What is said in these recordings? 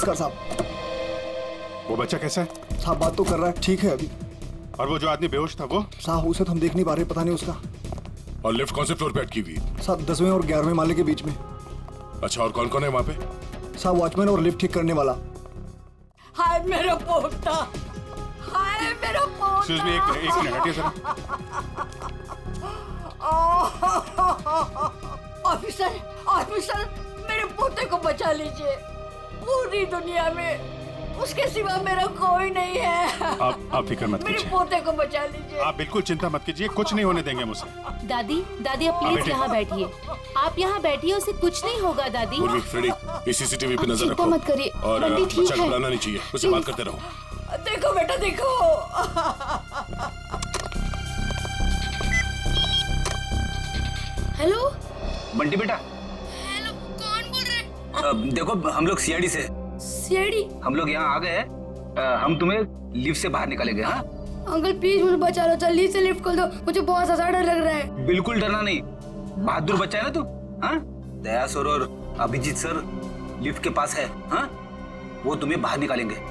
नमस्कार साहब। वो बच्चा कैसा है? साहब बात तो कर रहा है, ठीक है अभी। और वो जो आदमी बेहोश था वो? साहब उसे तो हम देख नहीं पा रहे, पता नहीं उसका। और लिफ्ट कौन से फ्लोर पे अटकी हुई? साहब 10वें और 11वें माले के बीच में। अच्छा, और कौन कौन है वहाँ पे? साहब वॉचमैन और लिफ्ट ठीक करने वाला। हाय मेरा पोता, हाय मेरा पोता। एक्सक्यूज मी, एक मिनट हटिए जरा। ऑफिसर, ऑफिसर, मेरे पोते को बचा लीजिए। पूरी दुनिया में उसके सिवा मेरा कोई नहीं है। आप फिक्र मत मेरे कीजिए, पोते को बचा लीजिए। आप बिल्कुल चिंता मत कीजिए, कुछ नहीं होने देंगे मुझसे। दादी, दादी आप प्लीज यहाँ बैठिए। आप यहाँ बैठिए, उसे कुछ नहीं होगा दादी। पूर्वी, फ्रेडी, ये सीसीटीवी पे नजर चिंता रखो। मत करिए, और बंटी ठीक बच्चा है। घबराना नहीं चाहिए, उससे बात करते रहो। देखो बेटा देखो। हेलो बंटी बेटा, हेलो, कौन बोल रहे हैं? देखो हम लोग सीआईडी से, सीआईडी। हम लोग यहाँ आ गए हैं। हम तुम्हें लिफ्ट से बाहर निकालेंगे। हाँ, अंकल प्लीज मुझे बचा लो, जल्दी से लिफ्ट खोल दो, मुझे बहुत ज्यादा डर लग रहा है। बिल्कुल डरना नहीं, बहादुर बच्चा है ना तू। हाँ, दया सर और अभिजीत सर लिफ्ट के पास है। हाँ, वो तुम्हें बाहर निकालेंगे।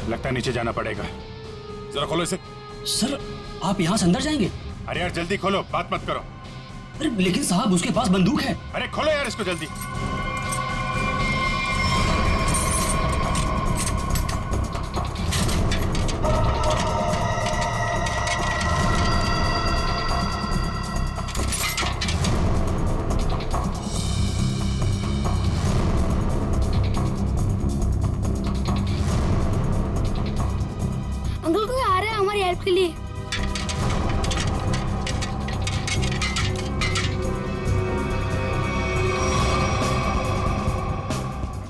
लगता है नीचे जाना पड़ेगा। जरा खोलो इसे। सर आप यहाँ से अंदर जाएंगे? अरे यार जल्दी खोलो, बात मत करो। अरे लेकिन साहब उसके पास बंदूक है। अरे खोलो यार इसको जल्दी। अंकल कोई आ रहा है हमारी हेल्प के लिए।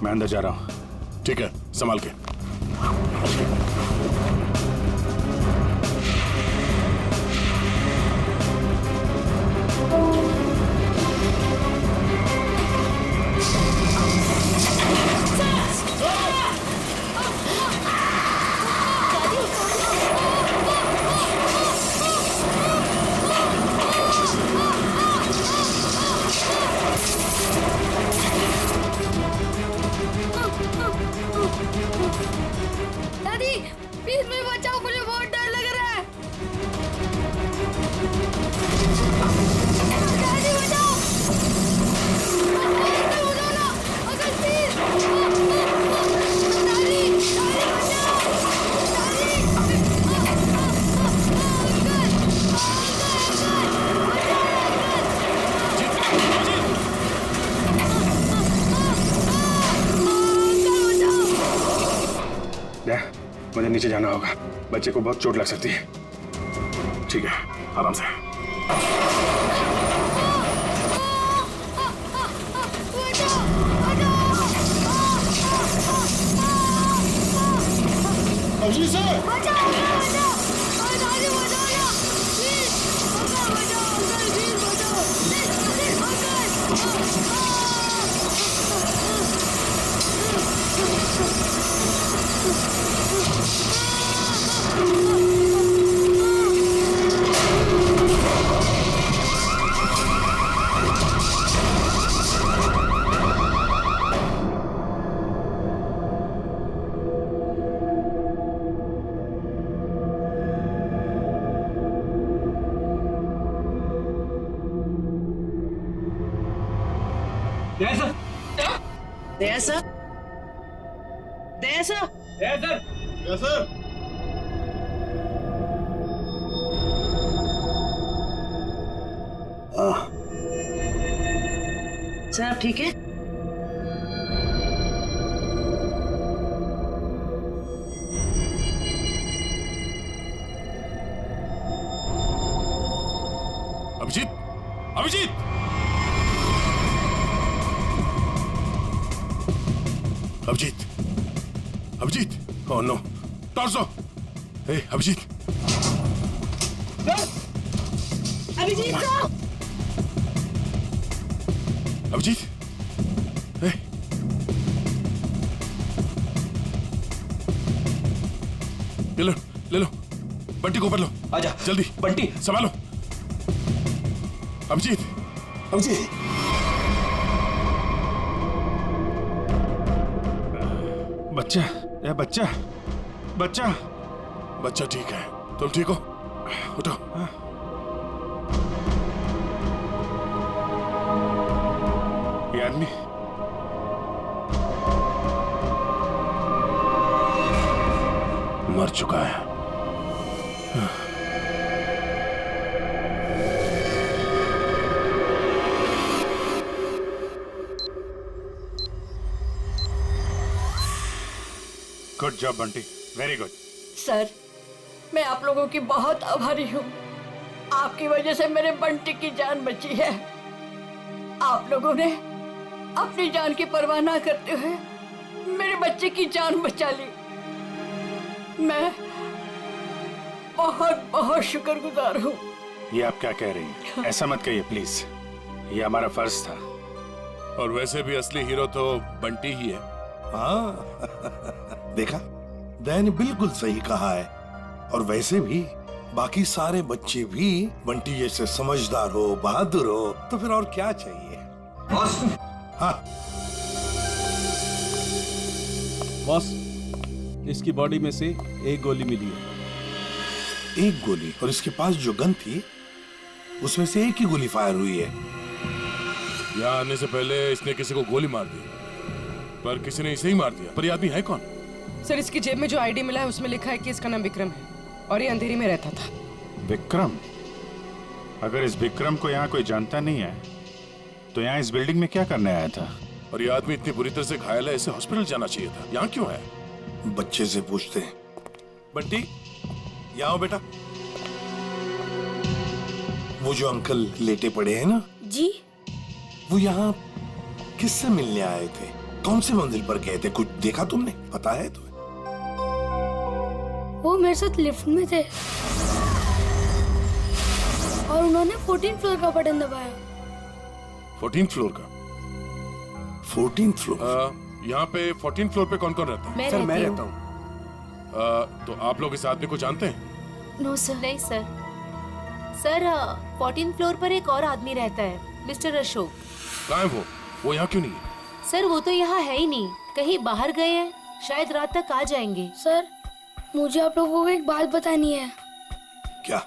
मैं अंदर जा रहा हूँ। ठीक है, संभाल के। दादी प्लीज मुझे बचाओ, मुझे बहुत डर लग रहा है। दादी बचाओ, अंकल बचाओ ना, अंकल प्लीज। दादी, दादी बचाओ, दादी। मुझे नीचे जाना होगा, बच्चे को बहुत चोट लग सकती है। ठीक है, आराम से। Abhijeet sir, Daya sir, Daya sir, yes sir. Sir आप ठीक है? Abhijeet, Abhijeet! Abhijeet, Abhijeet! Oh no, torso! Hey Abhijeet! Abhijeet sir! Abhijeet! Hey! ले लो, बंटी को ऊपर लो। आजा जल्दी, बंटी। संभालो। अभिजीत, अभिजीत! बच्चा, ये बच्चा, बच्चा। बच्चा ठीक है, तुम ठीक हो? उठो। ये आदमी मर चुका है। Good job Bunty, very good. Sir, मैं आप लोगों की बहुत आभारी हूँ। आपकी वजह से मेरे बंटी की जान बची है। आप लोगों ने अपनी जान की परवाह ना करते हुए मेरे बच्चे की जान बचा ली। मैं बहुत बहुत शुक्रगुजार हूँ। ये आप क्या कह रही हैं? ऐसा मत कहिए प्लीज, ये हमारा फर्ज था। और वैसे भी असली हीरो तो बंटी ही है। हाँ देखा, दया ने बिल्कुल सही कहा है। और वैसे भी बाकी सारे बच्चे भी बंटी जैसे समझदार हो, बहादुर हो, तो फिर और क्या चाहिए? हाँ बॉस, इसकी बॉडी में से एक गोली मिली है। एक गोली? और इसके पास जो गन थी उसमें से एक ही गोली फायर हुई है। यहाँ आने से पहले इसने किसी को गोली मार दी, पर किसी ने इसे ही मार दिया। पर ये आदमी है कौन? सर, इसकी जेब में जो आईडी मिला है उसमें लिखा है कि इसका नाम विक्रम है और ये अंधेरी में रहता था। विक्रम? अगर इस विक्रम को यहाँ कोई जानता नहीं है तो यहाँ इस बिल्डिंग में क्या करने आया था? और ये आदमी इतनी बुरी तरह से घायल है, इसे हॉस्पिटल जाना चाहिए था। यहाँ क्यों है? बच्चे से पूछते हैं। बंटी, यहाँ आओ बेटा। वो जो अंकल लेटे पड़े हैं ना जी, वो यहाँ किससे मिलने आए थे? कौन से मंजिल पर गए थे? कुछ देखा तुमने? पता है तुम्हें? वो मेरे साथ लिफ्ट में थे और उन्होंने 14th फ्लोर का बटन दबाया। 14th फ्लोर का? 14th floor? यहाँ पे 14th फ्लोर पे कौन कौन रहता है? सर मैं रहता हूँ। तो आप लोग इस आदमी को जानते हैं? No sir. नहीं सर। सर, 14th फ्लोर पर एक और आदमी रहता है, मिस्टर अशोक। कहाँ है वो यहाँ क्यों नहीं है? सर, वो तो यहाँ है ही नहीं, कहीं बाहर गए हैं, शायद रात तक आ जाएंगे। सर, मुझे आप लोगों को एक बात बतानी है। क्या?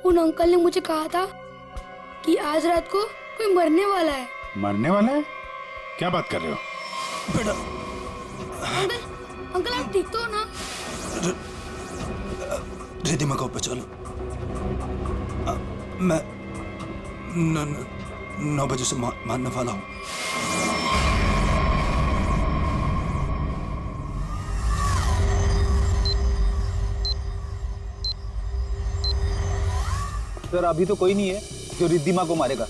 उन अंकल ने मुझे कहा था कि आज रात को कोई मरने वाला है। मरने वाला है? क्या बात कर रहे हो? अंकल आप ठीक तो हो ना? रिद्धिमा को पहचानो। मैं 9 बजे से मारने वाला हूँ। सर, अभी तो कोई नहीं है जो रिद्धिमा को मारेगा,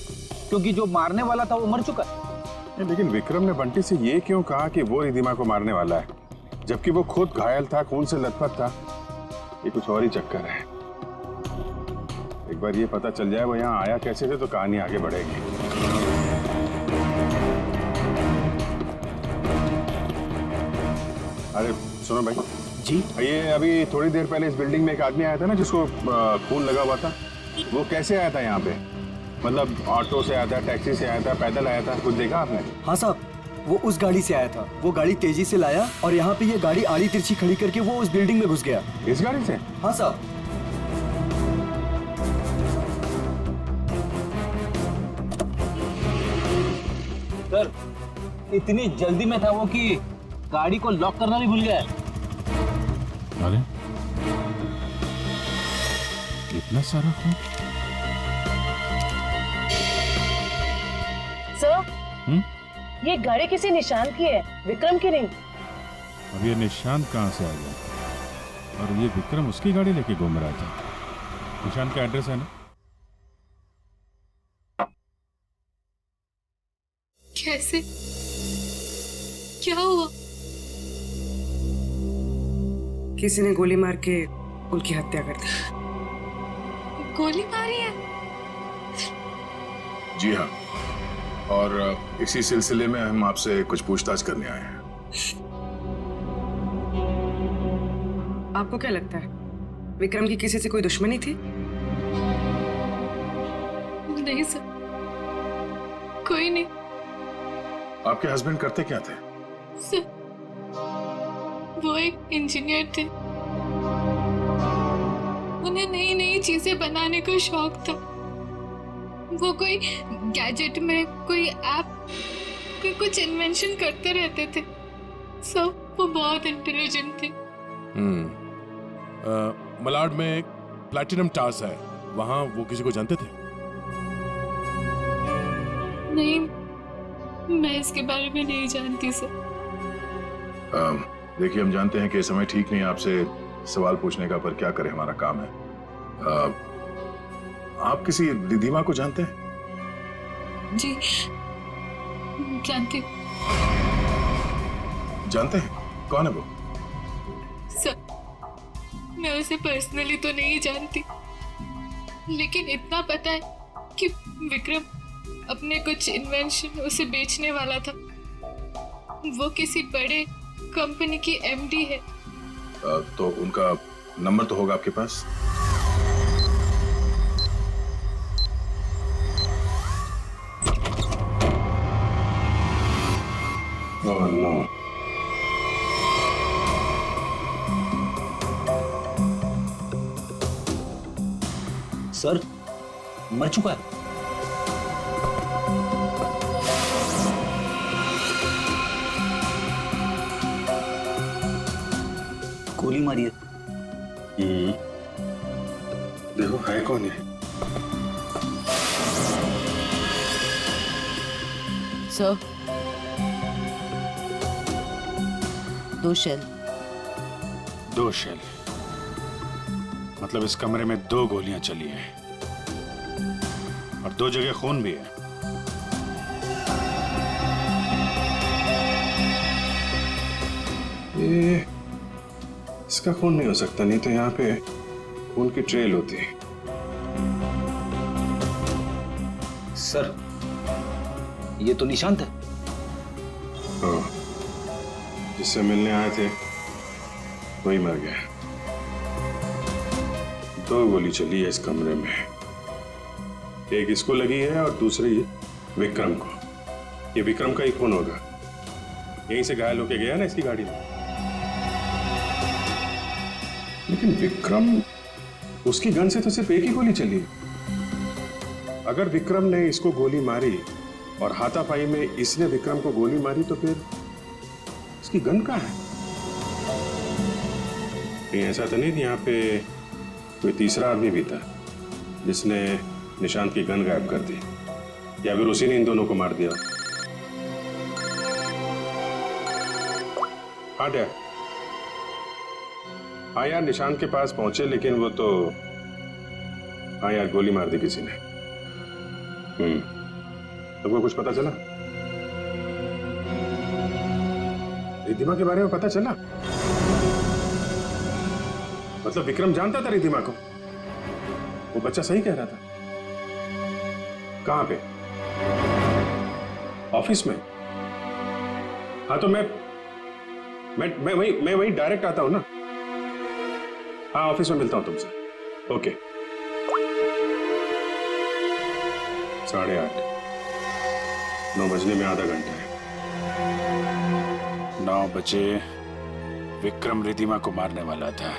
क्योंकि जो मारने वाला था वो मर चुका है। लेकिन विक्रम ने बंटी से ये क्यों कहा कि वो रिद्धिमा को मारने वाला है, जबकि वो खुद घायल था, खून से लथपथ था? ये कुछ और ही चक्कर है। एक बार ये पता चल जाए वो यहाँ आया कैसे थे तो कहानी आगे बढ़ेगी। अरे सुनो भाई जी, ये अभी थोड़ी देर पहले इस बिल्डिंग में एक आदमी आया था ना जिसको खून लगा हुआ था, वो कैसे आया था यहाँ पे? मतलब ऑटो से आया था, टैक्सी से आया था, पैदल आया था? कुछ देखा आपने? हाँ साहब, वो उस गाड़ी से आया था। वो गाड़ी तेजी से लाया और यहाँ पे ये गाड़ी आड़ी तिरछी खड़ी करके वो उस बिल्डिंग में घुस गया। इस गाड़ी से? हाँ साहब। सर, इतनी जल्दी में था वो कि गाड़ी को लॉक करना भी भूल गया। अरे इतना सारा खून? सर, ये गाड़ी किसी निशान की है, विक्रम की नहीं। अब ये निशान कहाँ से आ गया? और ये विक्रम उसकी गाड़ी लेके घूम रहा था। निशान का एड्रेस है ना? कैसे? क्या हुआ? किसी ने गोली मार के उनकी हत्या कर दी। गोली मारी है? जी हाँ, और इसी सिलसिले में हम आपसे कुछ पूछताछ करने आए हैं। आपको क्या लगता है विक्रम की किसी से कोई दुश्मनी थी? नहीं सर, कोई नहीं। आपके हस्बैंड करते क्या थे? सर, वो एक इंजीनियर थे। उन्हें नई नई चीजें बनाने का शौक था। वो कोई गैजेट में कोई ऐप, कोई कुछ इन्वेंशन करते रहते थे। सर, वो बहुत इंटेलिजेंट थे। मलाड में एक प्लैटिनम टास है, वहां वो किसी को जानते थे? नहीं, मैं इसके बारे में नहीं जानती सर। देखिए, हम जानते हैं कि समय ठीक नहीं है आपसे सवाल पूछने का, पर क्या करें, हमारा काम है। आप किसी रिधिमा को जानते हैं? जी, जानती। जानते हैं? कौन है वो? सर, मैं उसे पर्सनली तो नहीं जानती, लेकिन इतना पता है कि विक्रम अपने कुछ इन्वेंशन उसे बेचने वाला था। वो किसी बड़े कंपनी की एमडी है। तो उनका नंबर तो होगा आपके पास? Oh, no. सर, मर चुका है। गोली मारी है। देखो है कौन है? Sir, 2 shell. 2 शेल? मतलब इस कमरे में 2 गोलियां चली हैं और 2 जगह खून भी है। ये इसका खून नहीं हो सकता, नहीं तो यहाँ पे खून की ट्रेल होती है। सर, ये तो निशांत है। हाँ, जिससे मिलने आए थे वही मर गया। 2 गोली चली है इस कमरे में, एक इसको लगी है और दूसरी विक्रम को। ये विक्रम का ही खून होगा, यहीं से घायल होके गया ना इसकी गाड़ी में। लेकिन विक्रम, उसकी गन से तो सिर्फ एक ही गोली चली। अगर विक्रम ने इसको गोली मारी और हाथापाई में इसने विक्रम को गोली मारी, तो फिर इसकी गन कहाँ है? कहीं ऐसा तो नहीं यहाँ पे कोई तीसरा आदमी भी था जिसने निशांत की गन गायब कर दी, या फिर उसी ने इन दोनों को मार दिया? हाँ डैड, हाँ यार, निशांत के पास पहुंचे, लेकिन वो तो, हाँ यार, गोली मार दी किसी ने। तुमको कुछ पता चला? रिधिमा के बारे में पता चला? मतलब विक्रम जानता था रिधिमा को? वो बच्चा सही कह रहा था। कहां पे? ऑफिस में? हाँ, तो मैं वही डायरेक्ट आता हूं ना। हाँ, ऑफिस में मिलता हूं तुमसे। ओके। 8:30, 9 बजने में आधा घंटा है। 9 बजे विक्रम रिधिमा को मारने वाला था।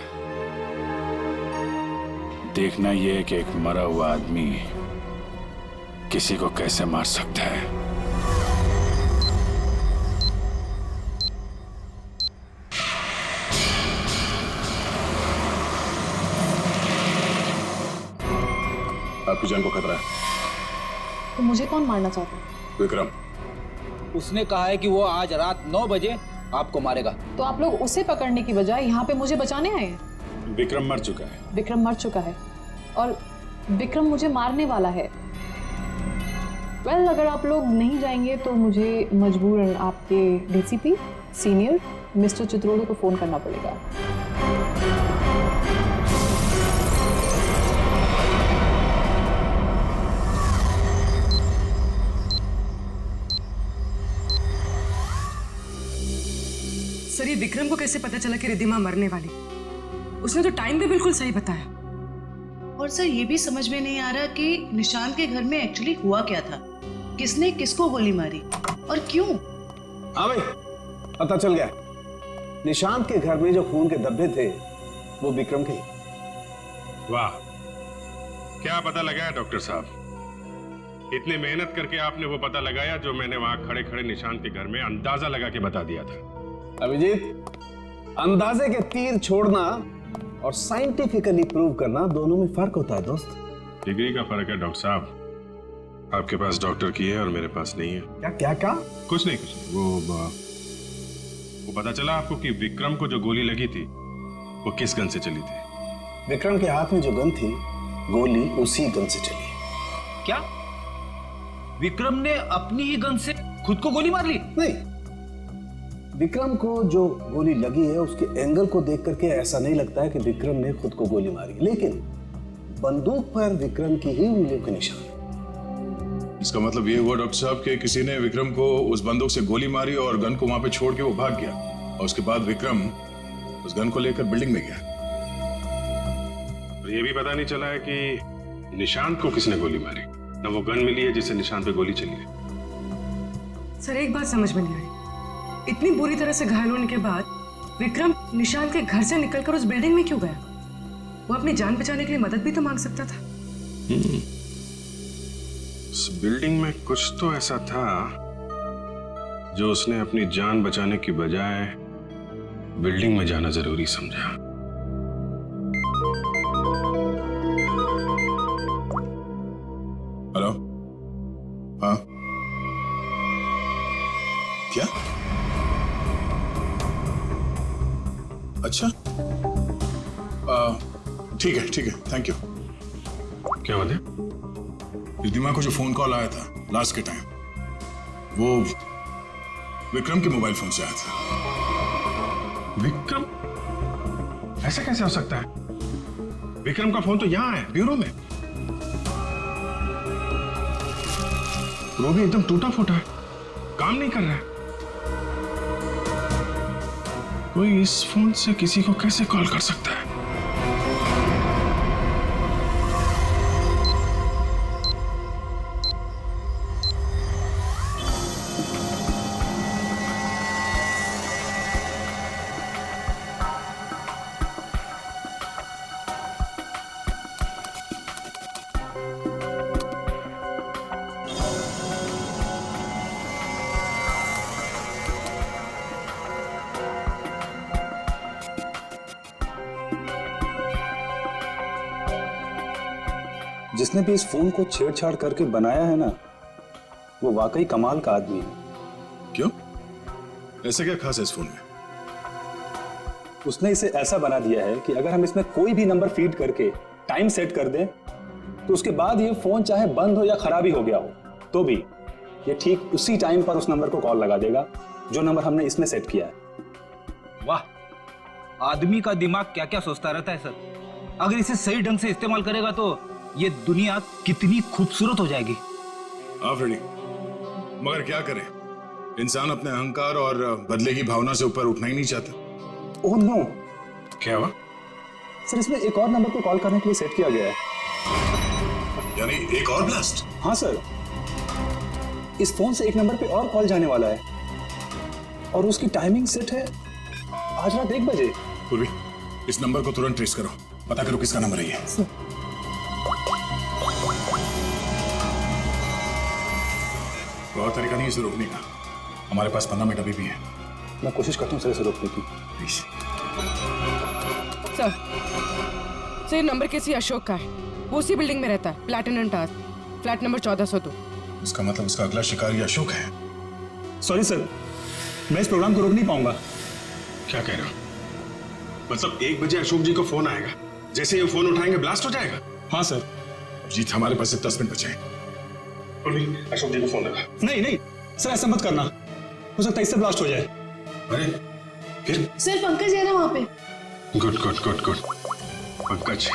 देखना यह कि एक मरा हुआ आदमी किसी को कैसे मार सकता है। आपकी जान को खतरा है। तो मुझे कौन मारना चाहता है? विक्रम। उसने कहा है कि वो आज रात 9 बजे आपको मारेगा। तो आप लोग उसे पकड़ने की बजाय यहाँ पे मुझे बचाने आए हैं? विक्रम मर चुका है। विक्रम मर चुका है और विक्रम मुझे मारने वाला है। वेल अगर आप लोग नहीं जाएंगे तो मुझे मजबूरन आपके डीसीपी सीनियर मिस्टर चित्रोड़े को फ़ोन करना पड़ेगा। सर ये विक्रम को कैसे पता चला कि रिद्धिमा मरने वाली? उसने तो टाइम भी बिल्कुल सही बताया। और सर ये भी समझ में नहीं आ रहा कि निशांत के घर में एक्चुअली हुआ क्या था, किसने किसको गोली मारी और क्यों। हाँ भाई पता चल गया, निशांत के घर में जो खून के धब्बे थे वो विक्रम के। वाह, क्या पता लगाया डॉक्टर साहब? इतनी मेहनत करके आपने वो पता लगाया जो मैंने वहां खड़े खड़े निशांत के घर में अंदाजा लगा के बता दिया था। अभिजीत, अंदाजे के तीर छोड़ना और साइंटिफिकली प्रूव करना दोनों में फर्क होता है दोस्त। डिग्री का फर्क है डॉक्टर साहब। आपके पास डॉक्टर की है और मेरे पास नहीं है। क्या क्या क्या? कुछ नहीं कुछ नहीं। वो पता चला आपको कि विक्रम को जो गोली लगी थी वो किस गन से चली थी? विक्रम के हाथ में जो गन थी, गोली उसी गन से चली। क्या विक्रम ने अपनी ही गन से खुद को गोली मार ली? नहीं, विक्रम को जो गोली लगी है उसके एंगल को देख करके ऐसा नहीं लगता है कि विक्रम ने खुद को गोली मारी, लेकिन बंदूक पर विक्रम की ही उंगलियों के निशान। इसका मतलब ये हुआ डॉक्टर साहब कि किसी ने विक्रम को उस बंदूक से गोली मारी और गन को वहां पे छोड़ के वो भाग गया, और उसके बाद विक्रम उस गन को लेकर बिल्डिंग में गया। और ये भी पता नहीं चला है कि निशांत को किसने गोली मारी, ना वो गन मिली है जिससे निशांत पे गोली चली है। सर एक बात समझ में नहीं आई, इतनी बुरी तरह से घायल होने के बाद विक्रम निशांत के घर से निकलकर उस बिल्डिंग में क्यों गया? वो अपनी जान बचाने के लिए मदद भी तो मांग सकता था। उस बिल्डिंग में कुछ तो ऐसा था जो उसने अपनी जान बचाने की बजाय बिल्डिंग में जाना जरूरी समझा। हेलो, हाँ क्या? अच्छा, ठीक है, थैंक यू। क्या बात है? रिद्धिमा को जो फोन कॉल आया था लास्ट के टाइम, वो विक्रम के मोबाइल फोन से आया था। विक्रम? ऐसा कैसे हो सकता है? विक्रम का फोन तो यहाँ है, ब्यूरो में। वो भी एकदम टूटा फूटा है, काम नहीं कर रहा है। कोई इस फोन से किसी को कैसे कॉल कर सकता है? जिसने भी इस फोन को छेड़छाड़ करके बनाया है ना, वो वाकई कमाल का आदमी है। क्यों? ऐसा क्या खास है इस फोन में? उसने इसे ऐसा बना दिया है कि अगर हम इसमें कोई भी नंबर फीड करके टाइम सेट कर दें, तो उसके बाद ये फोन चाहे बंद हो या खराब ही हो गया हो, तो भी ये ठीक उसी टाइम पर उस नंबर को कॉल लगा देगा जो नंबर हमने इसमें सेट किया है। वाह, आदमी का दिमाग क्या क्या सोचता रहता है सर। अगर इसे सही ढंग से इस्तेमाल करेगा तो ये दुनिया कितनी खूबसूरत हो जाएगी। हाँ फ्रेडी, मगर क्या करें, इंसान अपने अहंकार और बदले की भावना से ऊपर उठना ही नहीं चाहता। Oh no. क्या हुआ? सर इसमें एक और नंबर को कॉल करने के लिए सेट किया गया है। यानी एक और ब्लास्ट? हाँ सर, इस फोन से एक नंबर पे और कॉल जाने वाला है और उसकी टाइमिंग सेट है आज रात 1 बजे। पूर्वी, इस नंबर को तुरंत ट्रेस करो, पता करो किसका नंबर है ये। बहुत तरीका नहीं इसे रोकने का, हमारे पास 15 मिनट अभी भी है। मैं कोशिश करता हूँ सर इसे रोकने की। प्लीज। सर ये नंबर किसी अशोक का है, वो उसी बिल्डिंग में रहता है, प्लैटिनम टावर, फ्लैट नंबर 1402। इसका मतलब उसका अगला शिकारी अशोक है। सॉरी सर, मैं इस प्रोग्राम को रोक नहीं पाऊंगा। क्या कह रहे हो? मतलब 1 बजे अशोक जी को फोन आएगा, जैसे ये फोन उठाएंगे ब्लास्ट हो जाएगा? हाँ सर। जीत, हमारे पास 10 मिनट बचे हैं। अशोक जी को फोन लगा। नहीं नहीं सर, ऐसा मत करना, हो सकता है इससे ब्लास्ट हो जाए। अरे फिर? सर पंकज है ना वहाँ पे। Good good good good. Pankaj,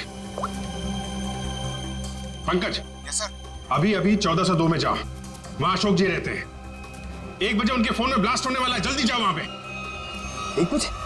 Pankaj. Yes sir. अभी अभी 1402 में जाओ, वहां अशोक जी रहते हैं। 1 बजे उनके फोन में ब्लास्ट होने वाला है, जल्दी जाओ वहां पे। 1 बजे?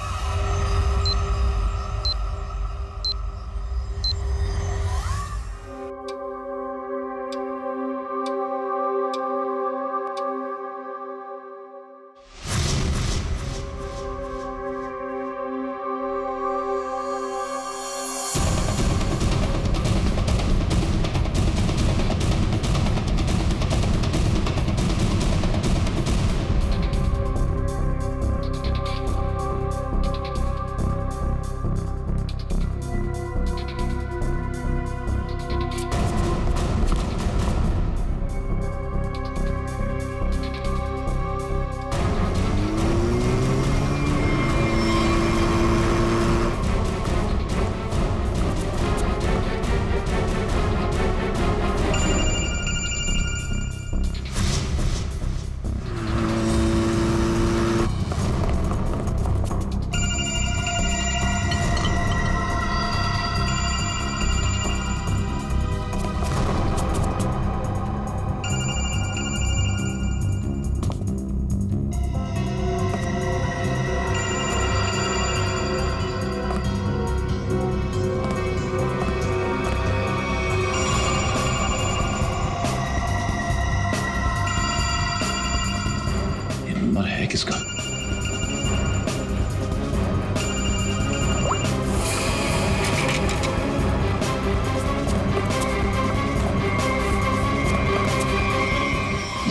किसका?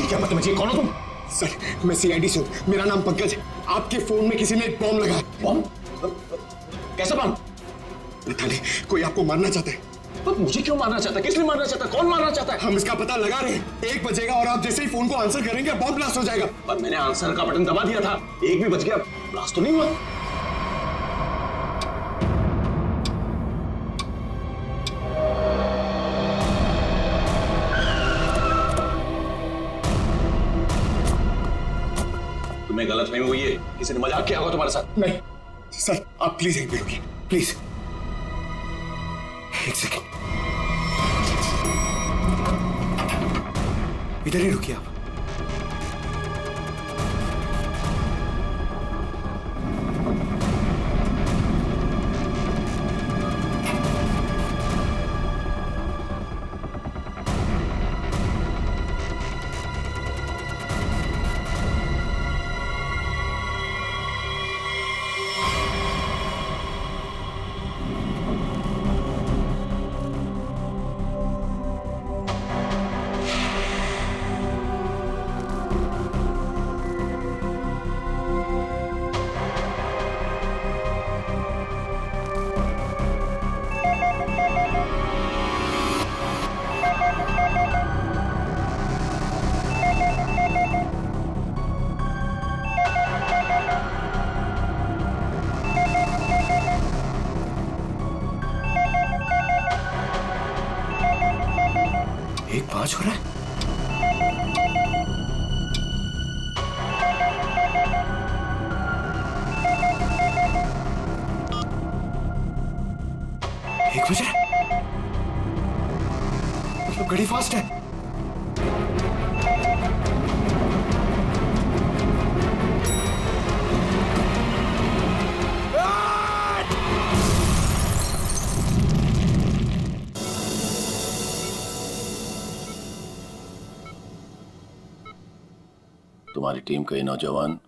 क्या मतलब मुझे, कौन हो तुम? सर मैं सीआईडी से हूँ, मेरा नाम पंकज है। आपके फोन में किसी ने एक बॉम्ब लगाया। बॉम्ब? कैसा बॉम्ब? पता नहीं, कोई आपको मारना चाहता है। तो मुझे क्यों मारना चाहता है? किस लिए मारना चाहता है? कौन मारना चाहता है? हम इसका पता लगा रहे हैं। 1 बजेगा और आप जैसे ही फोन को आंसर करेंगे बॉम्ब ब्लास्ट हो जाएगा। पर मैंने आंसर का बटन दबा दिया था, 1 भी बज गया, ब्लास्ट तो नहीं हुआ। तुम्हें गलतफहमी हुई है, किसी ने मजाक किया होगा तुम्हारे साथ। नहीं सर, आप प्लीज यहीं पे रुकिए, प्लीज। 1 सेकेंड, इधर ही रुकिए आप। पांच हो रहा है। एक बज रहा है, मतलब घड़ी फास्ट है। तुम्हारी टीम का ये नौजवान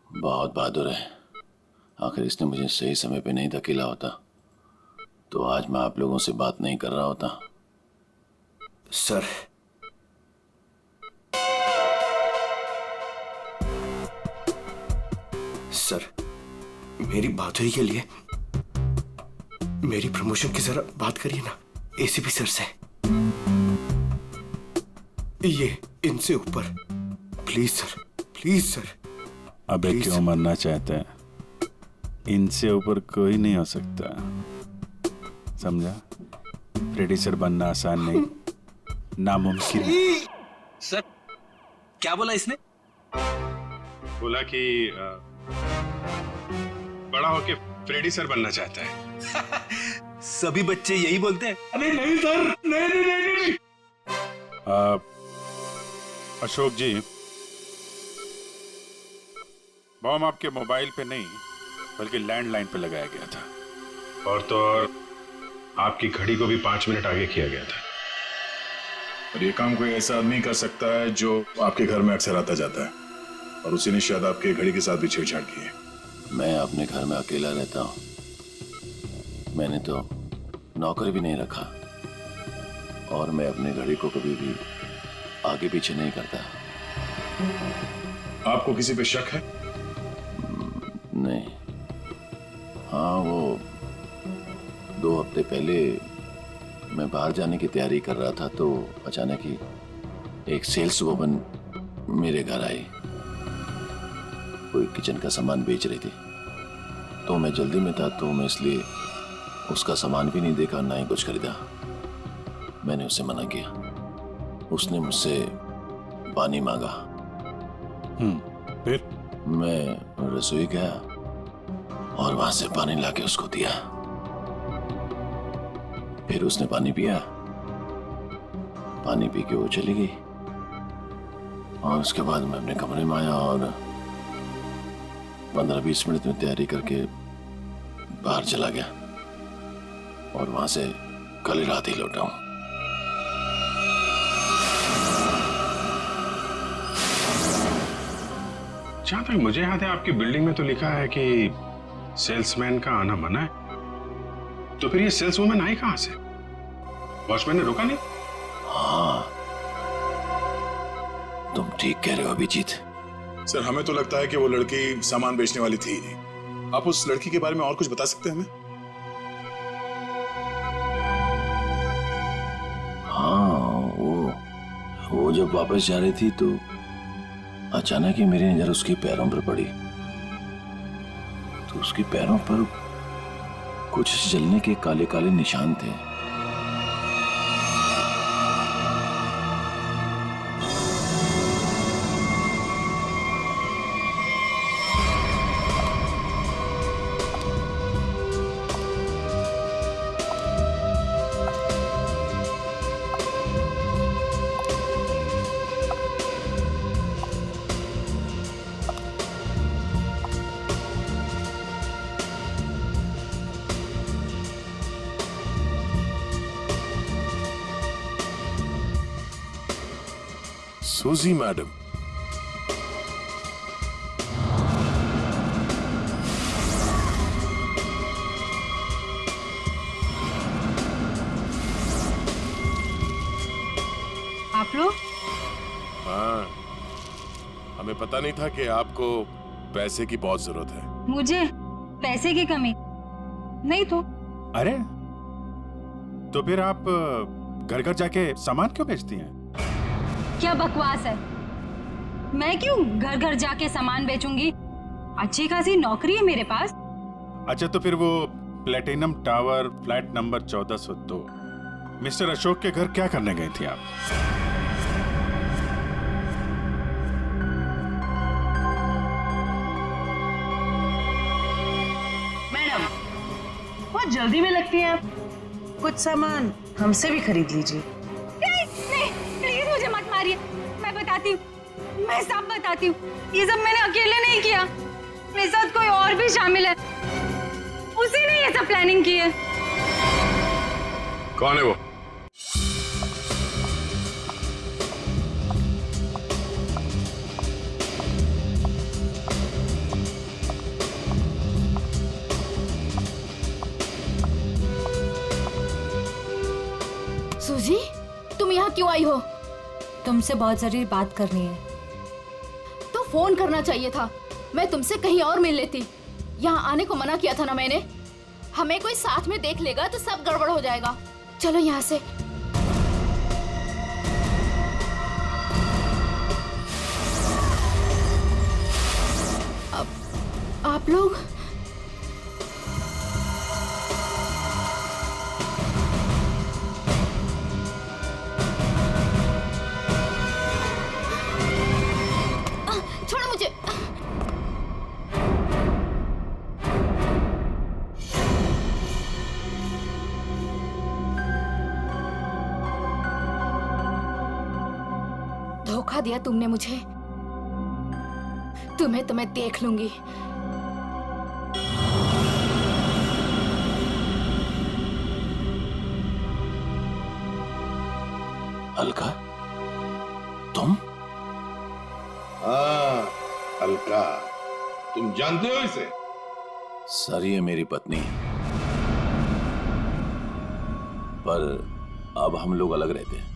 बहुत बहादुर है। आखिर इसने मुझे सही समय पे नहीं धकेला होता तो आज मैं आप लोगों से बात नहीं कर रहा होता। सर, सर मेरी बहादुरी के लिए मेरी प्रमोशन की जरा बात करिए ना एसीपी सर से। ये इनसे ऊपर, प्लीज सर, प्लीज सर। अबे क्यों मरना चाहते हैं? इनसे ऊपर कोई नहीं हो सकता, समझा? प्रोड्यूसर बनना आसान नहीं, नामुमकिन। सर क्या बोला इसने? बोला कि बड़ा होके फ्रेडी सर बनना चाहता है। सभी बच्चे यही बोलते हैं। अरे नहीं सर, नहीं नहीं नहीं, नहीं। अशोक जी, बॉम्ब आपके मोबाइल पे नहीं बल्कि लैंडलाइन पे लगाया गया था। और तो और आपकी घड़ी को भी 5 मिनट आगे किया गया था। और ये काम कोई ऐसा आदमी कर सकता है जो आपके घर में अक्सर आता जाता है, और उसी ने शायद आपके घड़ी के साथ भी छेड़छाड़ की है। मैं अपने घर में अकेला रहता हूँ। मैंने तो नौकर भी नहीं रखा, और मैं अपनी घड़ी को कभी भी आगे पीछे नहीं करता। आपको किसी पे शक है? नहीं। हाँ, वो 2 हफ्ते पहले मैं बाहर जाने की तैयारी कर रहा था तो अचानक ही एक सेल्स वुमन मेरे घर आई। कोई किचन का सामान बेच रही थी, तो मैं जल्दी में था, तो मैं इसलिए उसका सामान भी नहीं देखा, ना ही कुछ खरीदा। मैंने उसे मना किया। उसने मुझसे पानी मांगा। फिर मैं रसोई गया और वहां से पानी लाके उसको दिया। फिर उसने पानी पिया। पानी पी के वो चली गई, और उसके बाद मैं अपने कमरे में आया और 15-20 मिनट में तैयारी करके बाहर चला गया, और वहां से कल रात ही लौटा हूं। जहां तक मुझे याद है, आपकी बिल्डिंग में तो लिखा है कि सेल्समैन का आना मना है। तो फिर ये सेल्सवुमन आई कहां से? वॉचमैन ने रोका नहीं? हाँ, तुम ठीक कह रहे हो अभिजीत। सर, हमें तो लगता है कि वो लड़की सामान बेचने वाली थी ही नहीं। आप उस लड़की के बारे में और कुछ बता सकते हैं हमें? हाँ, वो जब वापस जा रही थी तो अचानक ही मेरी नजर उसके पैरों पर पड़ी। तो उसके पैरों पर कुछ जलने के काले काले निशान थे। सूजी मैडम, आप लोग? हाँ, हमें पता नहीं था कि आपको पैसे की बहुत जरूरत है। मुझे पैसे की कमी नहीं तो। अरे, तो फिर आप घर घर जाके सामान क्यों बेचती हैं? क्या बकवास है? मैं क्यों घर घर जाके सामान बेचूंगी? अच्छी खासी नौकरी है मेरे पास। अच्छा, तो फिर वो platinum tower flat number 1402 mister Ashok के घर क्या करने गई थी आप? मैडम, बहुत जल्दी में लगती हैं आप। कुछ सामान हमसे भी खरीद लीजिए। नहीं, प्लीज मुझे मत मारिए। मैं बताती हूँ, मैं सब बताती हूँ। ये सब मैंने अकेले नहीं किया, मेरे साथ कोई और भी शामिल है। उसी ने ये सब प्लानिंग की है। कौन है वो? सूजी, तुम यहाँ क्यों आई हो? तुमसे बहुत जरूरी बात करनी है। तो फोन करना चाहिए था, मैं तुमसे कहीं और मिल लेती। यहाँ आने को मना किया था ना मैंने। हमें कोई साथ में देख लेगा तो सब गड़बड़ हो जाएगा। चलो यहाँ से। अब आप लोग धोखा दिया तुमने मुझे। तुम्हें तो मैं देख लूंगी। अलका, तुम? हाँ अलका, तुम जानते हो इसे? सर ये मेरी पत्नी है, पर अब हम लोग अलग रहते हैं।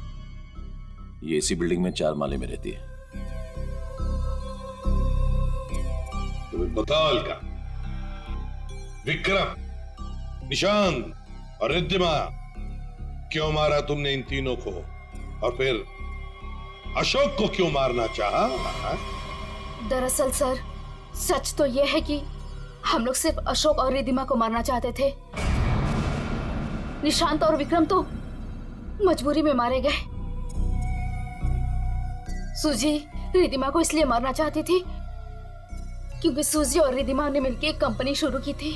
ये इसी बिल्डिंग में 4 माले में रहती है। तुम्हें बताओ अलका, विक्रम, निशांत और रिद्धिमा क्यों मारा तुमने इन तीनों को, और फिर अशोक को क्यों मारना चाहा? दरअसल सर, सच तो यह है कि हम लोग सिर्फ अशोक और रिद्धिमा को मारना चाहते थे। निशांत और विक्रम तो मजबूरी में मारे गए। सूजी रिद्धिमा को इसलिए मारना चाहती थी क्योंकि सूजी और रिद्धिमा ने मिलकर एक कंपनी शुरू की थी,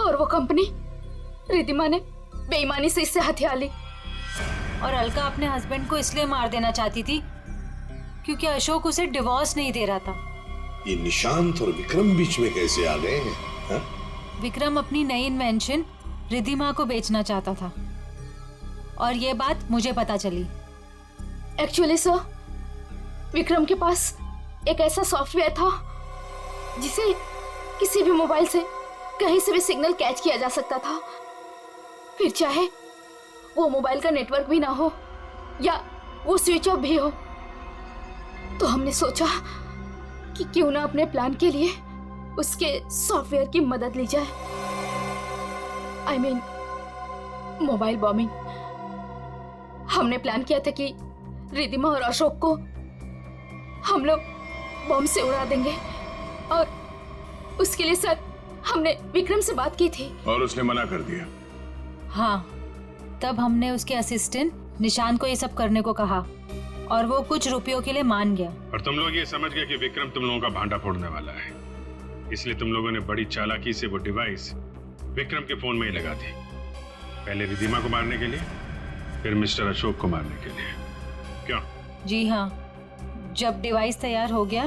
और वो कंपनी रिद्धिमा ने बेईमानी से इससे हथिया ली। और अलका अपने हस्बैंड को इसलिए मार देना चाहती थी क्योंकि अशोक उसे डिवोर्स नहीं दे रहा था। ये निशांत और विक्रम बीच में कैसे आ गए हैं? हा? विक्रम अपनी नई इन्वेंशन रिद्धिमा को बेचना चाहता था, और ये बात मुझे पता चली। एक्चुअली सर, विक्रम के पास एक ऐसा सॉफ्टवेयर था जिसे किसी भी मोबाइल से कहीं से भी सिग्नल कैच किया जा सकता था, फिर चाहे वो मोबाइल का नेटवर्क भी ना हो या वो स्विच ऑफ भी हो। तो हमने सोचा कि क्यों ना अपने प्लान के लिए उसके सॉफ्टवेयर की मदद ली जाए। I mean, mobile bombing. हमने प्लान किया था कि रिद्धिमा और अशोक को हम लोग बॉम्ब से उड़ा देंगे, और उसके लिए सर हमने विक्रम से बात की थी और उसने मना कर दिया। हाँ, तब हमने उसके असिस्टेंट निशांत को ये सब करने को कहा, और वो कुछ रुपयों के लिए मान गया। और तुम लोग ये समझ गए कि विक्रम तुम लोगों का भांडा फोड़ने वाला है, इसलिए तुम लोगों ने बड़ी चालाकी से वो डिवाइस विक्रम के फोन में ही लगा दी। पहले रिद्धिमा को मारने के लिए, फिर मिस्टर अशोक को मारने के लिए। क्यों? जी हाँ, जब डिवाइस तैयार हो गया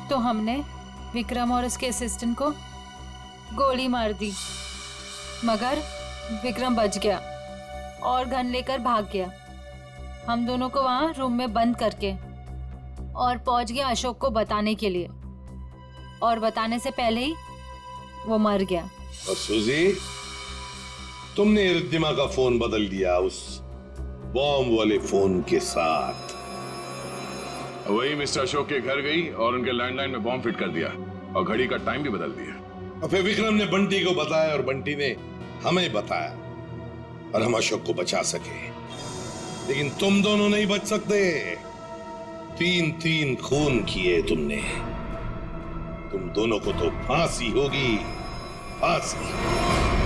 तो हमने विक्रम और उसके असिस्टेंट को गोली मार दी, मगर विक्रम बच गया और गन लेकर भाग गया। हम दोनों को वहाँ रूम में बंद करके, और पहुंच गया अशोक को बताने के लिए, और बताने से पहले ही वो मर गया। और सूजी, तुमने रिद्धिमा का फोन बदल दिया उस बॉम्ब वाले फोन के साथ। वही मिस्टर अशोक के घर गई और उनके लैंडलाइन में बॉम्ब फिट कर दिया, और घड़ी का टाइम भी बदल दिया। और फिर विक्रम ने बंटी को बताया, और बंटी ने हमें बताया, और हम अशोक को बचा सके। लेकिन तुम दोनों नहीं बच सकते। 3 खून किए तुमने। तुम दोनों को तो फांसी होगी, फांसी।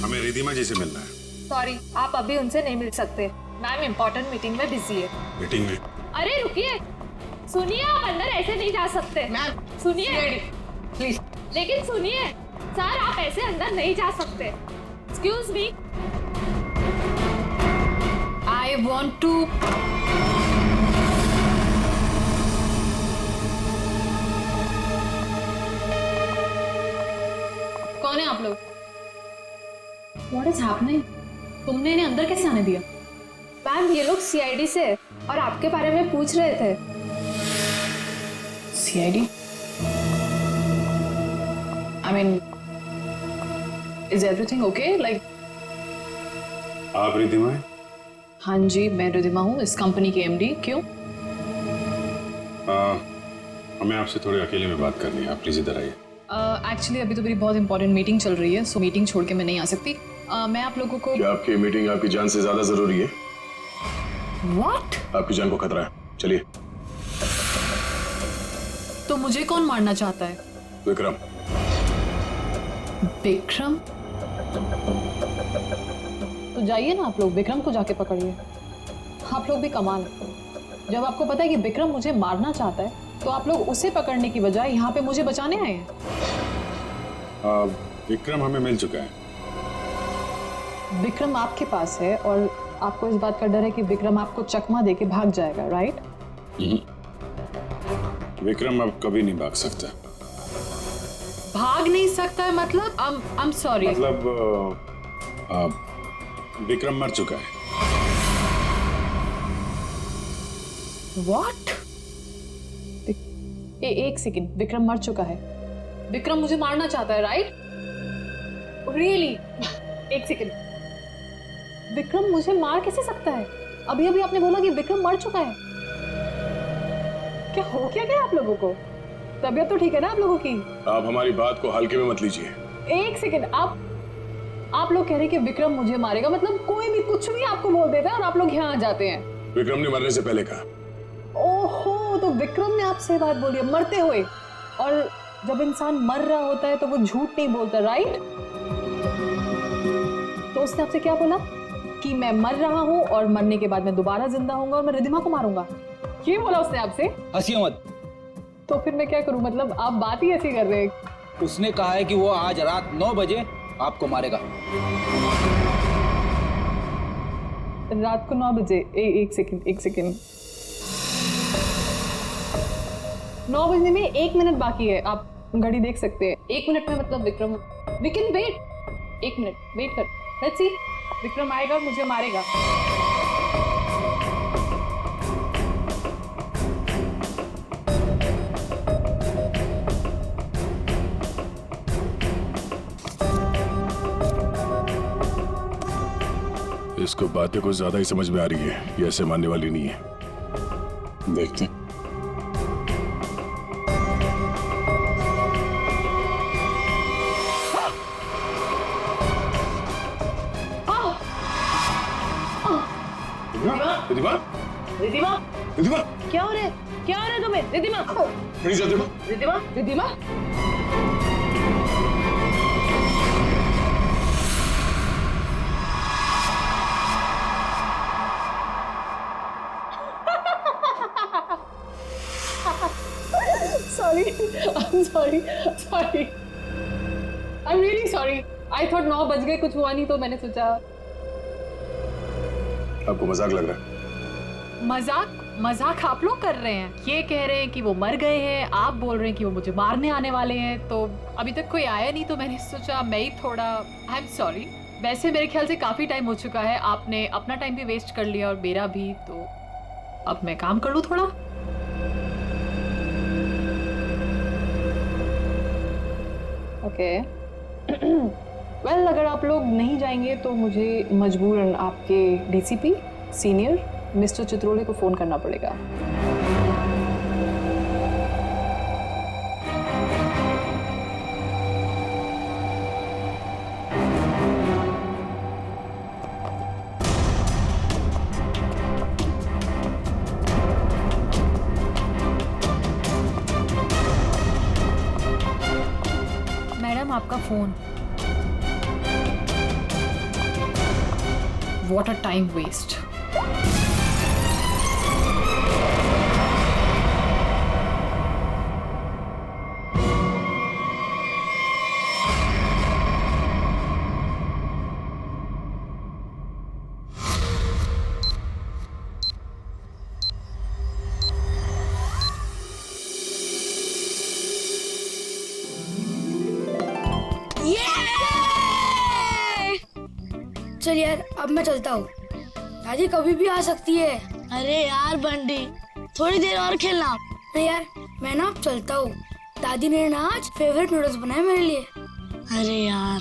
हमें रिद्धिमा जी से मिलना है। सॉरी, आप अभी उनसे नहीं मिल सकते। मैम इम्पोर्टेंट मीटिंग में बिजी है। मीटिंग में? अरे रुकिए, सुनिए, आप अंदर ऐसे नहीं जा सकते। मैम सुनिए प्लीज। लेकिन सुनिए सर, आप ऐसे अंदर नहीं जा सकते। Excuse me, I want to. कौन है आप लोग? What is happening? तुमने इन्हें अंदर कैसे आने दिया? मैम ये लोग सीआईडी से और आपके बारे में पूछ रहे थे। CID? I mean, is everything okay? Like? आप रिद्धिमा हैं? हाँ जी, मैं रिद्धिमा हूँ, इस कंपनी की एमडी। क्यों? हमें आपसे थोड़े अकेले में बात करनी है, आप प्लीज इधर आइए। एक्चुअली अभी तो मेरी बहुत इंपॉर्टेंट मीटिंग चल रही है, सो मीटिंग छोड़ के मैं नहीं आ सकती। मैं आप लोगों को। क्या आपकी मीटिंग आपकी जान से ज्यादा जरूरी है? What? आपकी जान को खतरा है, चलिए। तो मुझे कौन मारना चाहता है? विक्रम। विक्रम? तो जाइए ना आप लोग, विक्रम को जाके पकड़िए। आप लोग भी कमाल है, जब आपको पता है कि विक्रम मुझे मारना चाहता है तो आप लोग उसे पकड़ने की बजाय यहाँ पे मुझे बचाने आए हैं। विक्रम हमें मिल चुका है। विक्रम आपके पास है और आपको इस बात का डर है कि विक्रम आपको चकमा देके भाग जाएगा, राइट? विक्रम अब कभी नहीं भाग सकता। भाग नहीं सकता है मतलब? I am sorry. मतलब विक्रम मर चुका है। What? एक सेकंड, विक्रम मर चुका है? विक्रम मुझे मारना चाहता है, राइट? रियली? एक सेकंड, विक्रम मुझे मार कैसे सकता है? अभी अभी आपने बोला कि विक्रम मर चुका है। क्या हो क्या आप लोगों को? तबीयत तो ठीक है ना आप लोगों की? आप हमारी बात को हल्के में मत लीजिए। एक सेकंड, आप लोग कह रहे हैं कि विक्रम मुझे मारेगा, मतलब कोई भी कुछ भी आपको बोल देता है और आप लोग यहाँ आ जाते हैं। विक्रम ने मरने से पहले कहा। ओहो, तो विक्रम ने आपसे बात बोली है मरते हुए, और जब इंसान मर रहा होता है तो वो झूठ नहीं बोलता, राइट? तो उसने आपसे क्या बोला कि मैं मर रहा हूँ और मरने के बाद मैं दोबारा जिंदा होऊंगा और मैं रिधिमा को मारूंगा, ये बोला उसने आपसे? हंसिए मत। तो फिर मैं क्या करूं, मतलब आप बात ही ऐसी कर रहे हैं। उसने कहा है कि वो आज रात 9 बजे आपको मारेगा। रात को 9 बजे? एक सेकंड, 9 बजने में 1 मिनट बाकी है, आप घड़ी देख सकते हैं। 1 मिनट में मतलब Vikram, we can wait. 1 minute wait कर, लेट्स सी, विक्रम आएगा और मुझे मारेगा। इसको बातें कुछ ज्यादा ही समझ में आ रही है, ये ऐसे मानने वाली नहीं है। देखते हैं। रिधिमा? रिधिमा? रिधिमा? क्या हो रहा है? क्या हो रहा है तुम्हें? Ridhima? Ridhima? Ridhima? sorry. I'm really sorry. I thought 9 बज गए, कुछ हुआ नहीं तो मैंने सोचा। आपको मजाक लग रहा है? मजाक आप लोग कर रहे हैं। ये कह रहे हैं कि वो मर गए हैं, आप बोल रहे हैं कि वो मुझे मारने आने वाले हैं, तो अभी तक कोई आया नहीं तो मैंने सोचा मैं ही थोड़ा। I am sorry. वैसे मेरे ख्याल से काफी टाइम हो चुका है, आपने अपना टाइम भी वेस्ट कर लिया और मेरा भी, तो अब मैं काम कर लूं थोड़ा। ओके वेल, अगर आप लोग नहीं जाएंगे तो मुझे मजबूरन आपके डीसीपी सीनियर मिस्टर चित्रोले को फोन करना पड़ेगा। मैडम, आपका phone. What a time waste. चल यार, अब मैं चलता हूँ। दादी कभी भी आ सकती है। अरे यार बंटी, थोड़ी देर और खेलना। नहीं यार, मैं ना अब चलता हूँ। दादी ने ना आज फेवरेट नूडल्स बनाए मेरे लिए। अरे यार,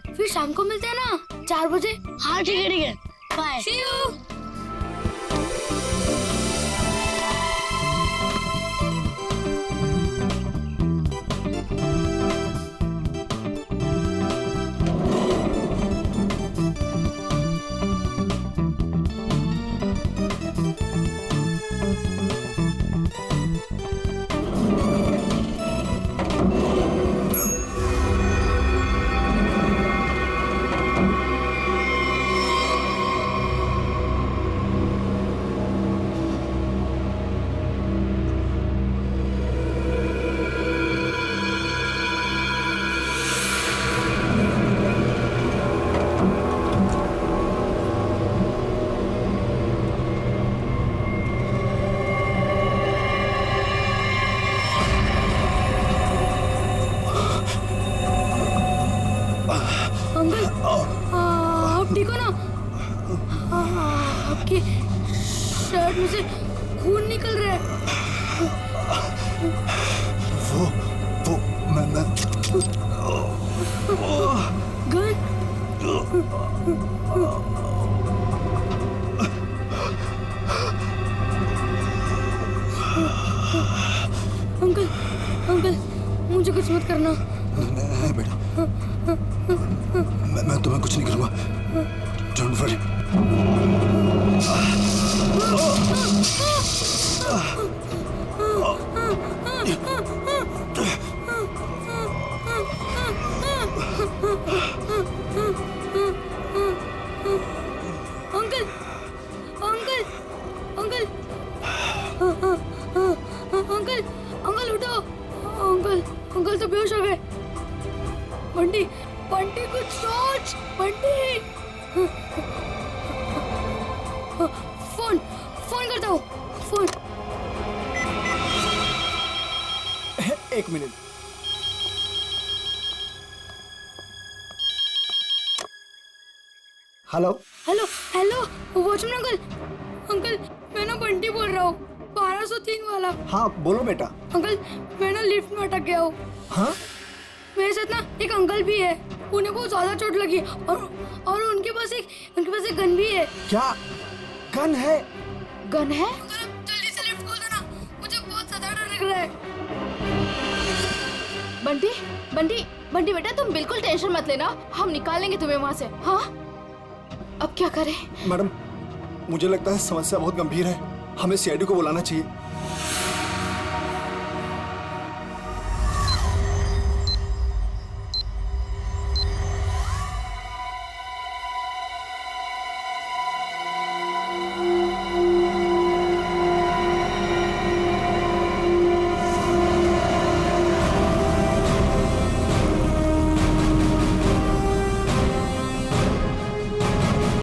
फिर शाम को मिलते हैं ना 4 बजे। हाँ ठीक है, बाय। C you. हार्ट में से खून निकल रहा है। वो मैं गन। अंकल अंकल मुझे कुछ मत करना। नहीं बेटा, मैं तुम्हें कुछ नहीं करूंगा। Don't worry. Uncle uncle uncle uncle uncle उठो। अंकल अंकल तो बेहोश हो गए। बंटी बंटी कुछ सोच। बंटी फोन फोन करता हूँ। फोन। एक minute. Hello hello hello watchman uncle. Uncle मैं ना बंटी बोल रहा हूँ, 1203 वाला। हाँ बोलो बेटा। अंकल मैं ना लिफ्ट में अटक गया हूँ। हाँ मेरे साथ ना एक अंकल भी है, उन्हें बहुत ज्यादा चोट लगी और उनके पास एक गन भी है। क्या गन है? गन है? जल्दी से लिफ्ट खोल देना, मुझे बहुत ज्यादा डर लग रहा है। बंटी बंटी बंटी बेटा तुम बिल्कुल टेंशन मत लेना, हम निकाल लेंगे तुम्हें वहाँ से। हाँ अब क्या करें? मैडम मुझे लगता है समस्या बहुत गंभीर है, हमें सीआईडी को बुलाना चाहिए।